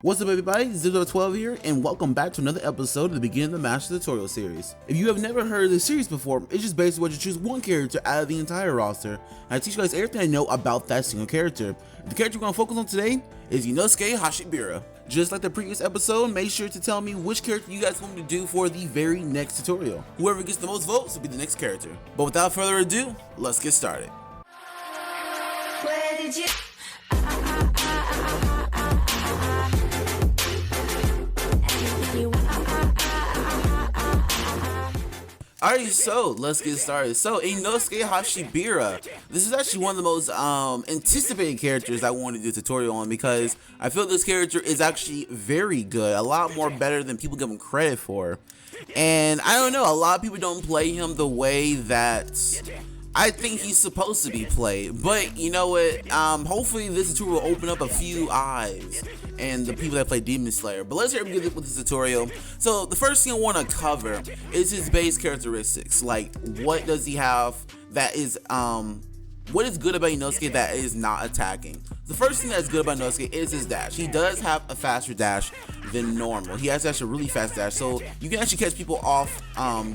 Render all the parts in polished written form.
What's up everybody, 012 here, and welcome back to another episode of the Begin the Master Tutorial series. If you have never heard of this series before, it's just basically what you choose one character out of the entire roster, and I teach you guys everything I know about that single character. The character we're going to focus on today is Inosuke Hashibira. Just like the previous episode, make sure to tell me which character you guys want me to do for the very next tutorial. Whoever gets the most votes will be the next character. But without further ado, let's get started. Where did you... Alright, so let's get started. So Inosuke Hashibira, this is actually one of the most anticipated characters I want to do a tutorial on because I feel this character is actually very good, a lot more better than people give him credit for. And I don't know, a lot of people don't play him the way that I think he's supposed to be played, but you know what, hopefully this tutorial will open up a few eyes and the people that play Demon Slayer. But let's hear him get with this tutorial. So the first thing I want to cover is his base characteristics, like what does he have that is what is good about Inosuke that is not attacking. The first thing that's good about Inosuke is his dash. He does have a faster dash than normal. He has actually a really fast dash, so you can actually catch people off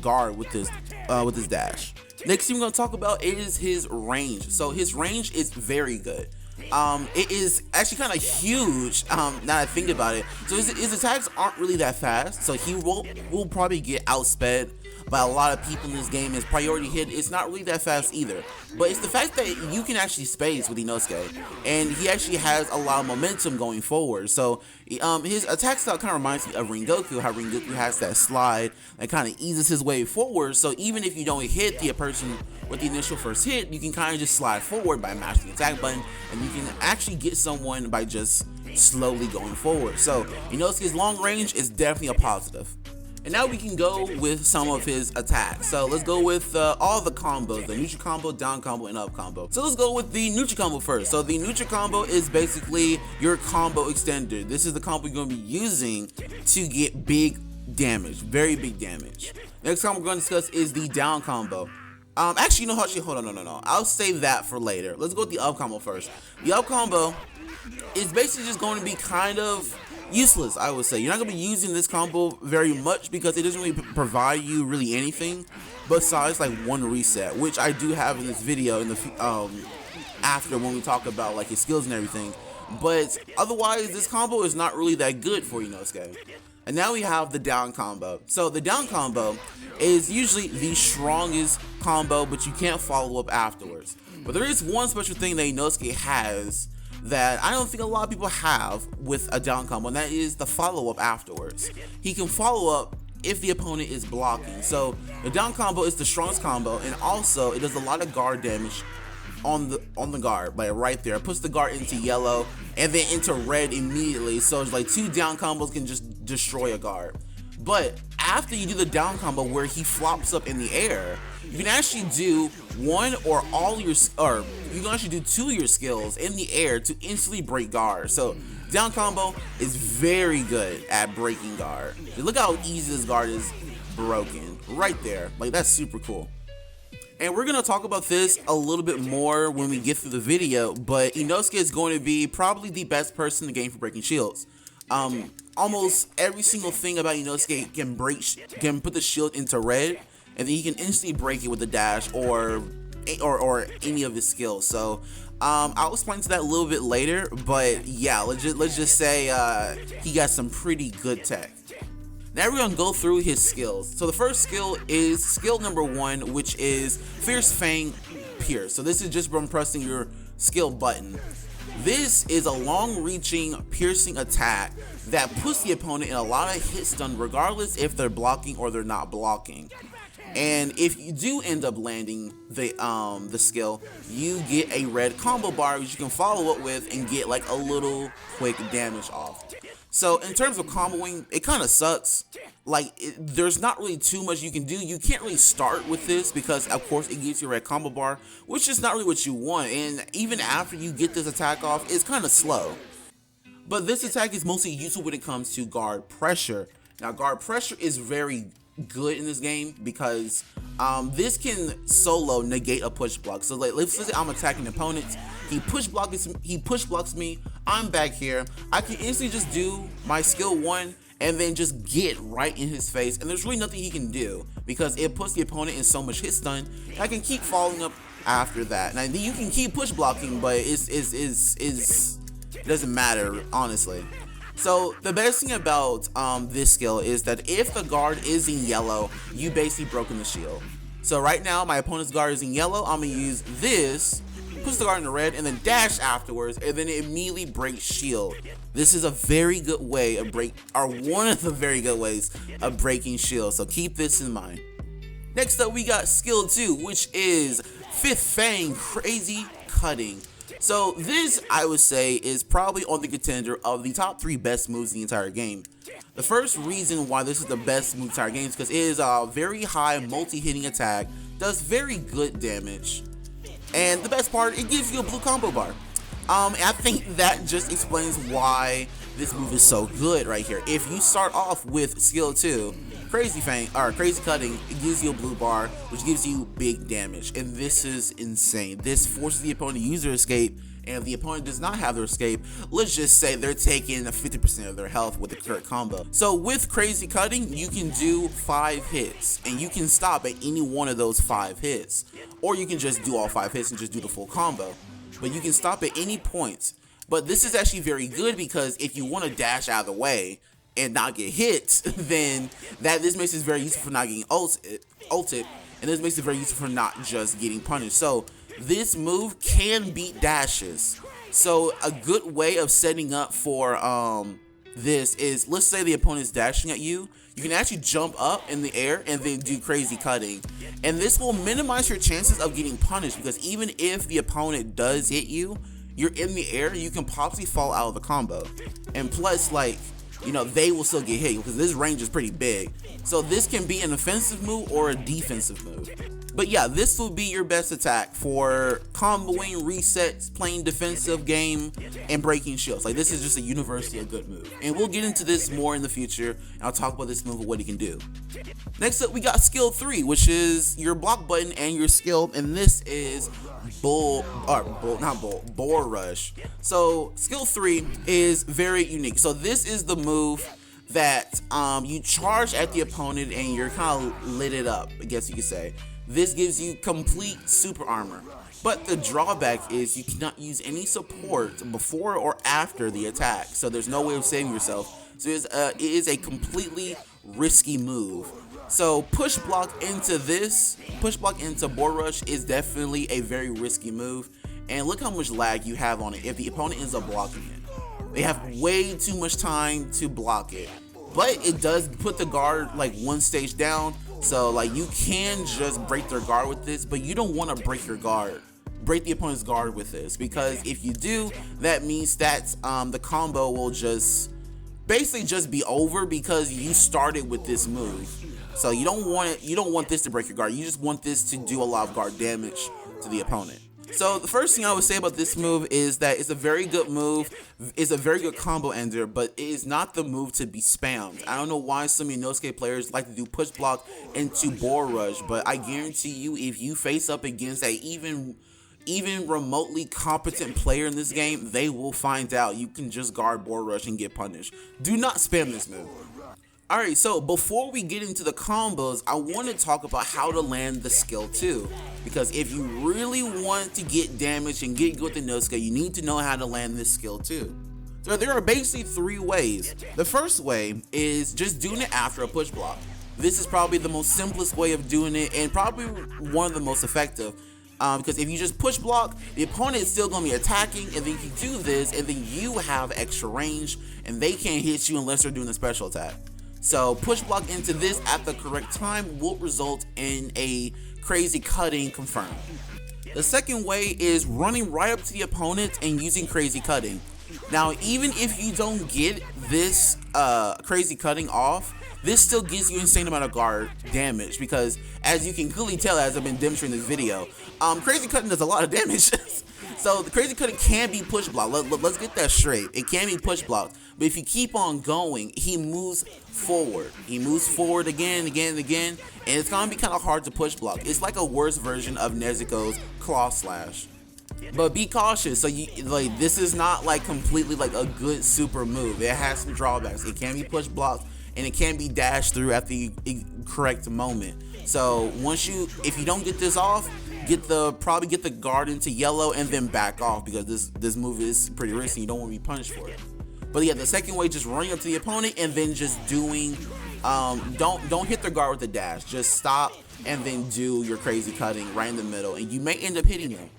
guard with his dash. Next thing we're going to talk about is his range. So his range is very good. It is actually kind of huge now that I think about it. So his attacks aren't really that fast, so he will probably get outsped by a lot of people in this game. His priority hit is not really that fast either, but it's the fact that you can actually space with Inosuke, and he actually has a lot of momentum going forward. So his attack style kind of reminds me of Rengoku, how Rengoku has that slide that kind of eases his way forward, so even if you don't hit the person with the initial first hit, you can kind of just slide forward by mashing the attack button, and you can actually get someone by just slowly going forward. So Inosuke's long range is definitely a positive. And now we can go with some of his attacks. So let's go with all the combos, the neutral combo, down combo, and up combo. So let's go with the neutral combo first. So the neutral combo is basically your combo extender. This is the combo you're going to be using to get big damage, very big damage. Next combo we're going to discuss is the down combo. Actually, you know what? Hold on, no. I'll save that for later. Let's go with the up combo first. The up combo is basically just going to be kind of useless, I would say. You're not going to be using this combo very much because it doesn't really provide you really anything besides like one reset, which I do have in this video in the after when we talk about like his skills and everything. But otherwise, this combo is not really that good for Inosuke. And now we have the down combo. So the down combo is usually the strongest combo, but you can't follow up afterwards. But there is one special thing that Inosuke has that I don't think a lot of people have with a down combo, and that is the follow-up afterwards. He can follow up if the opponent is blocking. So the down combo is the strongest combo, and also it does a lot of guard damage on the guard, like right there. It puts the guard into yellow and then into red immediately, so it's like two down combos can just destroy a guard. But after you do the down combo where he flops up in the air, you can actually do one or all your, or you can actually do two of your skills in the air to instantly break guard. So down combo is very good at breaking guard. Look how easy this guard is broken right there. Like, that's super cool. And we're gonna talk about this a little bit more when we get through the video, but Inosuke is going to be probably the best person in the game for breaking shields. Almost every single thing about Inosuke can put the shield into red, and then he can instantly break it with the dash or any of his skills. So I'll explain to that a little bit later, but yeah, let's just say he got some pretty good tech. Now we're gonna go through his skills. So the first skill is skill number 1, which is Fierce Fang Pierce. So this is just from pressing your skill button. This is a long-reaching, piercing attack that puts the opponent in a lot of hit stun, regardless if they're blocking or they're not blocking. And if you do end up landing the skill, you get a red combo bar which you can follow up with and get like a little quick damage off. So in terms of comboing, it kind of sucks. Like, there's not really too much you can do. You can't really start with this because, of course, it gives you a red combo bar, which is not really what you want. And even after you get this attack off, it's kind of slow. But this attack is mostly useful when it comes to guard pressure. Now, guard pressure is very good in this game because this can solo negate a push block. So like, let's say I'm attacking opponents, he push blocks me, I'm back here. I can instantly just do my skill 1 and then just get right in his face, and there's really nothing he can do because it puts the opponent in so much hit stun. And I can keep following up after that. Now you can keep push blocking, but it doesn't matter, honestly. So the best thing about this skill is that if the guard is in yellow, you basically broken the shield. So right now my opponent's guard is in yellow. I'm gonna use this, push the guard in the red, and then dash afterwards, and then it immediately breaks shield. This is a very good way of one of the very good ways of breaking shield. So keep this in mind. Next up, we got skill 2, which is Fifth Fang, Crazy Cutting. So this, I would say, is probably on the contender of the top 3 best moves in the entire game. The first reason why this is the best move in the entire game is because it is a very high multi-hitting attack, does very good damage, and the best part, it gives you a blue combo bar. And I think that just explains why this move is so good right here. If you start off with skill 2, Crazy Cutting, it gives you a blue bar, which gives you big damage, and this is insane. This forces the opponent to use their escape, and if the opponent does not have their escape, let's just say they're taking 50% of their health with the correct combo. So with Crazy Cutting, you can do 5 hits, and you can stop at any one of those 5 hits, or you can just do all 5 hits and just do the full combo. But you can stop at any point. But this is actually very good because if you want to dash out of the way and not get hit, then this makes it very useful for not getting ulted, and this makes it very useful for not just getting punished. So this move can beat dashes. So a good way of setting up for this is, let's say the opponent is dashing at you, you can actually jump up in the air and then do Crazy Cutting, and this will minimize your chances of getting punished, because even if the opponent does hit you, you're in the air, you can possibly fall out of the combo, and plus, like, you know, they will still get hit because this range is pretty big. So this can be an offensive move or a defensive move. But yeah, this will be your best attack for comboing, resets, playing defensive game, and breaking shields. Like, this is just a universally a good move. And we'll get into this more in the future, and I'll talk about this move and what it can do. Next up, we got skill 3, which is your block button and your skill, and this is Boar Rush. So skill 3 is very unique. So this is the move that you charge at the opponent and you're kind of lit it up, I guess you could say. This gives you complete super armor, but the drawback is you cannot use any support before or after the attack, so there's no way of saving yourself. So it is a completely risky move. So push block into Boar Rush is definitely a very risky move, and look how much lag you have on it if the opponent ends up blocking it. They have way too much time to block it, but it does put the guard like one stage down. So like you can just break their guard with this, but you don't want to break the opponent's guard with this, because if you do, that means that the combo will basically just be over because you started with this move. So you don't want this to break your guard. You just want this to do a lot of guard damage to the opponent. So the first thing I would say about this move is that it's a very good move. It's a very good combo ender, but it is not the move to be spammed. I don't know why some Inosuke players like to do push block into Boar Rush, but I guarantee you, if you face up against a even remotely competent player in this game, they will find out you can just guard Boar Rush and get punished. Do not spam this move. Alright, so before we get into the combos, I want to talk about how to land the skill 2. Because if you really want to get damage and get good with Inosuke, you need to know how to land this skill 2. So there are basically 3 ways. The first way is just doing it after a push block. This is probably the most simplest way of doing it, and probably one of the most effective. Because if you just push block, the opponent is still going to be attacking, and then you do this, and then you have extra range, and they can't hit you unless they're doing a special attack. So push block into this at the correct time will result in a Crazy Cutting confirmed. The second way is running right up to the opponent and using Crazy Cutting. Now, even if you don't get this Crazy Cutting off, this still gives you insane amount of guard damage, because as you can clearly tell as I've been demonstrating this video, Crazy Cutting does a lot of damage. So the Crazy Cutting can be push blocked. Let's get that straight. It can be push blocked, but if you keep on going, he moves forward. He moves forward again, and it's gonna be kind of hard to push block. It's like a worse version of Nezuko's Claw Slash. But be cautious. So this is not like completely like a good super move. It has some drawbacks. It can be push blocked and it can be dashed through at the correct moment. So if you don't get this off, probably get the guard into yellow and then back off, because this move is pretty risky. You don't want to be punished for it. But yeah, the second way, just running up to the opponent and then just doing, don't hit the guard with the dash. Just stop and then do your crazy cutting right in the middle, and you may end up hitting them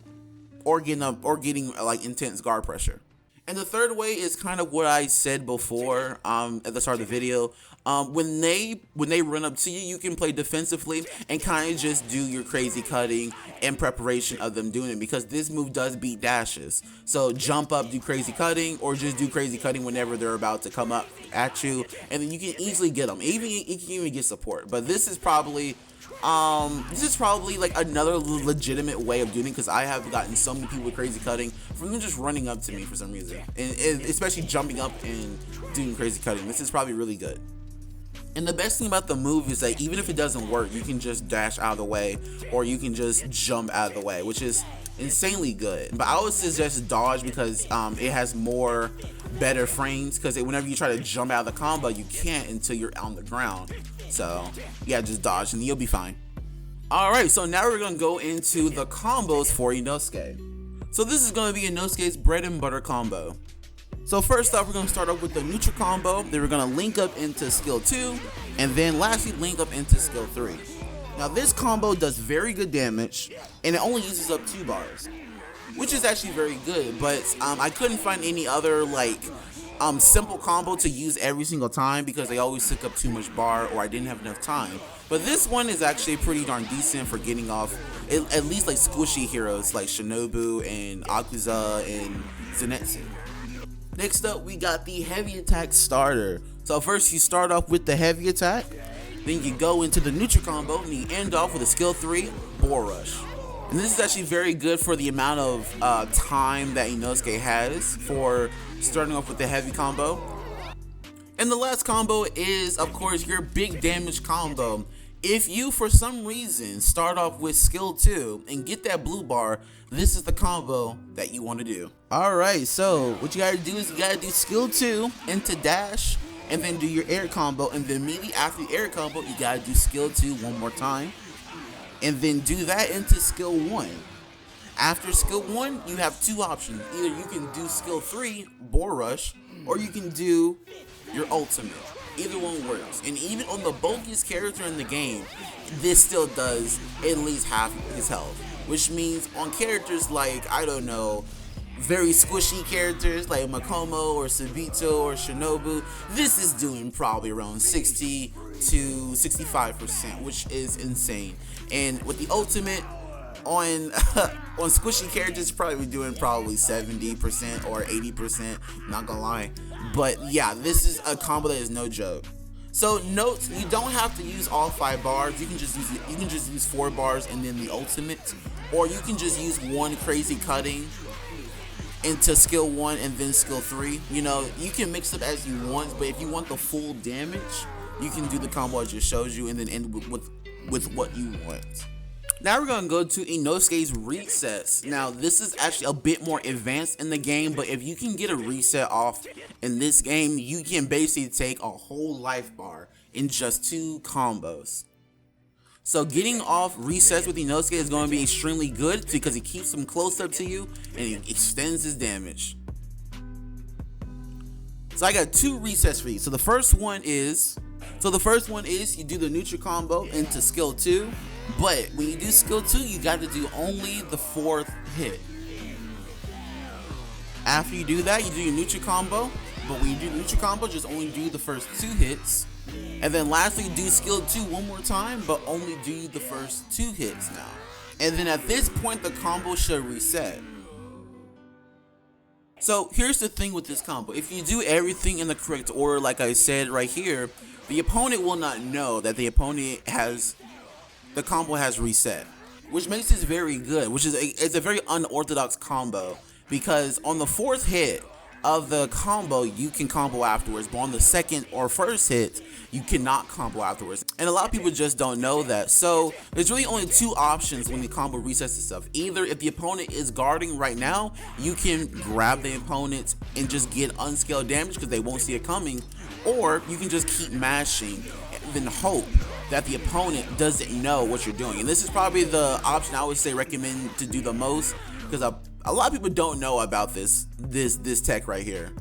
or getting like intense guard pressure. And the third way is kind of what I said before at the start of the video. When they run up to you, you can play defensively and kind of just do your crazy cutting in preparation of them doing it, because this move does beat dashes. So jump up, do crazy cutting, or just do crazy cutting whenever they're about to come up at you, and then you can easily get them. You can even get support. But this is probably like another legitimate way of doing it, because I have gotten so many people with crazy cutting from them just running up to me for some reason, and especially jumping up and doing crazy cutting. This is probably really good. And the best thing about the move is that even if it doesn't work, you can just dash out of the way, or you can just jump out of the way, which is insanely good. But I would suggest dodge, because it has better frames, because whenever you try to jump out of the combo, you can't until you're on the ground. So yeah, just dodge and you'll be fine. Alright, so now we're going to go into the combos for Inosuke. So this is going to be Inosuke's bread and butter combo. So first off, we're going to start off with the neutral combo, then we're going to link up into skill 2, and then lastly link up into skill 3. Now this combo does very good damage, and it only uses up 2 bars, which is actually very good, but I couldn't find any other simple combo to use every single time, because they always took up too much bar, or I didn't have enough time. But this one is actually pretty darn decent for getting off at least like squishy heroes like Shinobu and Akuza and Zenitsu. Next up, we got the heavy attack starter. So first you start off with the heavy attack, then you go into the neutral combo, and you end off with a skill 3 Boar Rush. And this is actually very good for the amount of time that Inosuke has for starting off with the heavy combo. And the last combo is, of course, your big damage combo. If you, for some reason, start off with skill 2 and get that blue bar, this is the combo that you want to do. Alright, so what you gotta do is you gotta do skill 2 into dash, and then do your air combo, and then immediately after the air combo, you gotta do skill 2 one more time, and then do that into skill 1. After skill 1, you have 2 options. Either you can do skill 3, Boar Rush, or you can do your ultimate. Either one works. And even on the bulkiest character in the game, this still does at least half his health. Which means on characters like, I don't know, very squishy characters like Makomo or Sabito or Shinobu, this is doing probably around 60 to 65%, which is insane. And with the ultimate, on squishy characters, probably doing 70% or 80%, not gonna lie. But yeah, this is a combo that is no joke. So note, you don't have to use all 5 bars. You can just use 4 bars and then the ultimate, or you can just use one crazy cutting into skill 1 and then skill 3. You know, you can mix it as you want, but if you want the full damage, you can do the combo I just showed you and then end with what you want. Now we're going to go to Inosuke's resets. Now this is actually a bit more advanced in the game, but if you can get a reset off in this game, you can basically take a whole life bar in just 2 combos. So getting off resets with Inosuke is going to be extremely good, because he keeps them close up to you and he extends his damage. So I got 2 resets for you. So the first one is you do the neutral combo into skill 2. But when you do skill 2, you got to do only the 4th hit. After you do that, you do your neutral combo. But when you do neutral combo, just only do the first 2 hits. And then lastly, do skill 2 one more time, but only do the first 2 hits now. And then at this point, the combo should reset. So here's the thing with this combo. If you do everything in the correct order, like I said right here, the opponent will not know that the combo has reset, which makes this very good, which is it's a very unorthodox combo, because on the 4th hit, of the combo, you can combo afterwards, but on the second or first hit, you cannot combo afterwards. And a lot of people just don't know that. So there's really only two options when the combo resets itself. Either if the opponent is guarding right now, you can grab the opponent and just get unscaled damage because they won't see it coming, or you can just keep mashing and then hope that the opponent doesn't know what you're doing. And this is probably the option I would say recommend to do the most, because a lot of people don't know about this tech right here.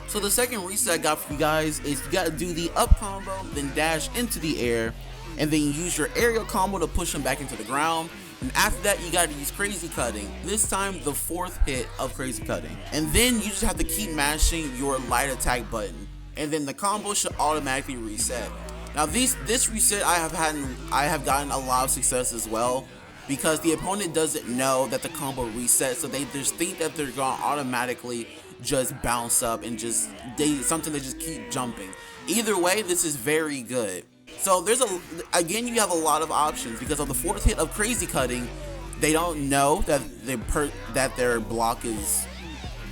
So the second reset I got for you guys is you gotta do the up combo, then dash into the air, and then use your aerial combo to push them back into the ground. And after that, you gotta use crazy cutting. This time, the fourth hit of crazy cutting. And then you just have to keep mashing your light attack button, and then the combo should automatically reset. Now this reset I have gotten a lot of success as well, because the opponent doesn't know that the combo resets, so they just think that they're gonna automatically just bounce up and just they just keep jumping. Either way, this is very good. So there's again, you have a lot of options because of the fourth hit of crazy cutting. They don't know that their block is.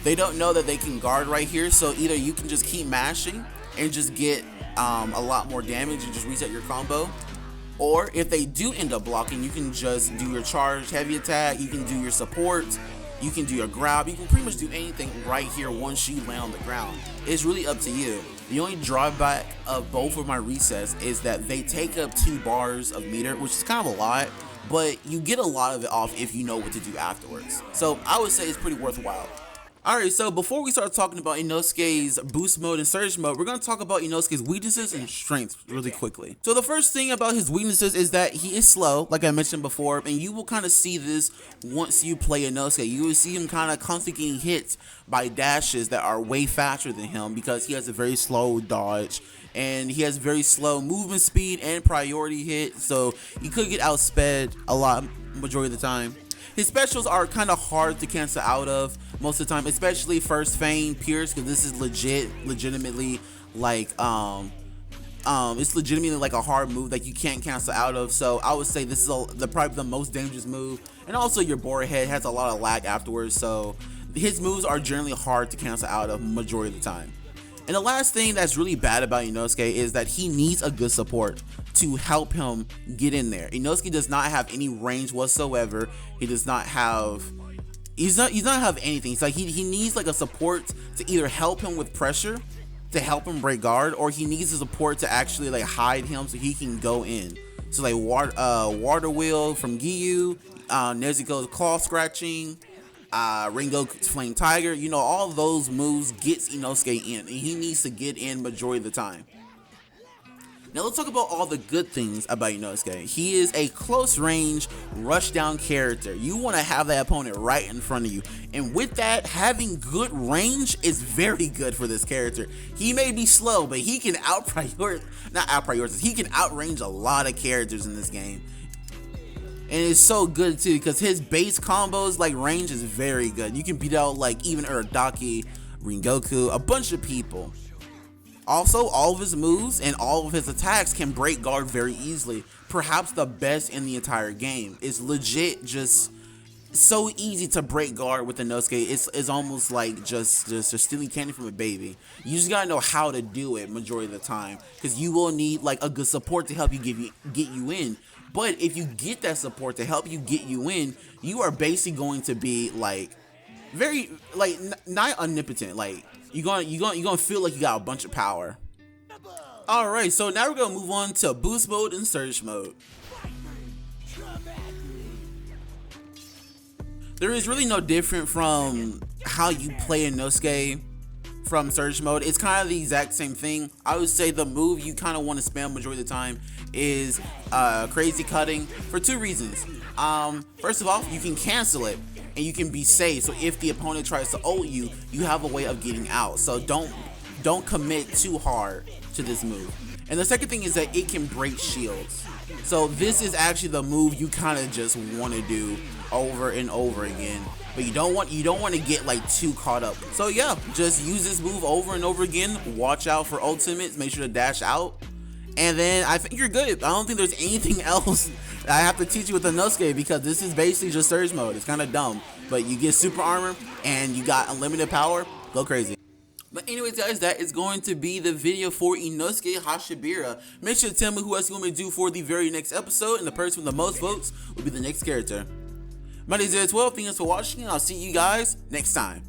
They don't know that they can guard right here. So either you can just keep mashing and just get a lot more damage and just reset your combo, or if they do end up blocking, you can just do your charge heavy attack. You can do your support. You can do your grab. You can pretty much do anything right here once you land on the ground. It's really up to you. The only drawback of both of my resets is that they take up 2 bars of meter, which is kind of a lot, but you get a lot of it off if you know what to do afterwards. So I would say it's pretty worthwhile. Alright, so before we start talking about Inosuke's boost mode and surge mode, we're going to talk about Inosuke's weaknesses and strengths really quickly. So the first thing about his weaknesses is that he is slow, like I mentioned before, and you will kind of see this once you play Inosuke. You will see him kind of constantly getting hit by dashes that are way faster than him because he has a very slow dodge, and he has very slow movement speed and priority hit, so he could get outsped a lot majority of the time. His specials are kind of hard to cancel out of most of the time, especially first feign Pierce, because this is legitimately like it's legitimately like a hard move that you can't cancel out of. So I would say this is probably the most dangerous move, and also your board head has a lot of lag afterwards, so his moves are generally hard to cancel out of majority of the time. And the last thing that's really bad about Inosuke is that he needs a good support to help him get in there. Inosuke does not have any range whatsoever. He does not have he's not have anything. It's like he needs like a support to either help him with pressure, to help him break guard, or he needs a support to actually like hide him so he can go in. So like water wheel from Giyu, Nezuko's claw scratching, Ringo's Flame Tiger, you know, all those moves gets Inosuke in, and he needs to get in majority of the time. Now let's talk about all the good things about Inosuke. He is a close range rush down character. You want to have that opponent right in front of you, and with that, having good range is very good for this character. He may be slow, but he can he can outrange a lot of characters in this game. And it's so good too because his base combos like range is very good. You can beat out like even Urodaki, Rengoku, a bunch of people. Also, all of his moves and all of his attacks can break guard very easily. Perhaps the best in the entire game. It's legit just so easy to break guard with Inosuke. It's almost like just stealing candy from a baby. You just gotta know how to do it majority of the time, because you will need like a good support to help you get you in. But if you get that support to help you get you in, you are basically going to be like very like not omnipotent. Like you're gonna feel like you got a bunch of power. All right, so now we're gonna move on to boost mode and surge mode. There is really no different from how you play Inosuke from surge mode. It's kind of the exact same thing. I would say the move you kind of want to spam majority of the time is crazy cutting for 2 reasons. First of all, you can cancel it and you can be safe. So if the opponent tries to ult you, you have a way of getting out. So don't commit too hard to this move. And the second thing is that it can break shields. So this is actually the move you kind of just want to do over and over again, but you don't want to get like too caught up. So yeah, just use this move over and over again. Watch out for ultimates, make sure to dash out, and then I think you're good. I don't think there's anything else that I have to teach you with Inosuke, because this is basically just surge mode. It's kind of dumb, but you get super armor and you got unlimited power. Go crazy. But anyways, guys, that is going to be the video for Inosuke Hashibira. Make sure to tell me who else you want me to do for the very next episode, and the person with the most votes will be the next character. My name is 012. Thanks for watching, and I'll see you guys next time.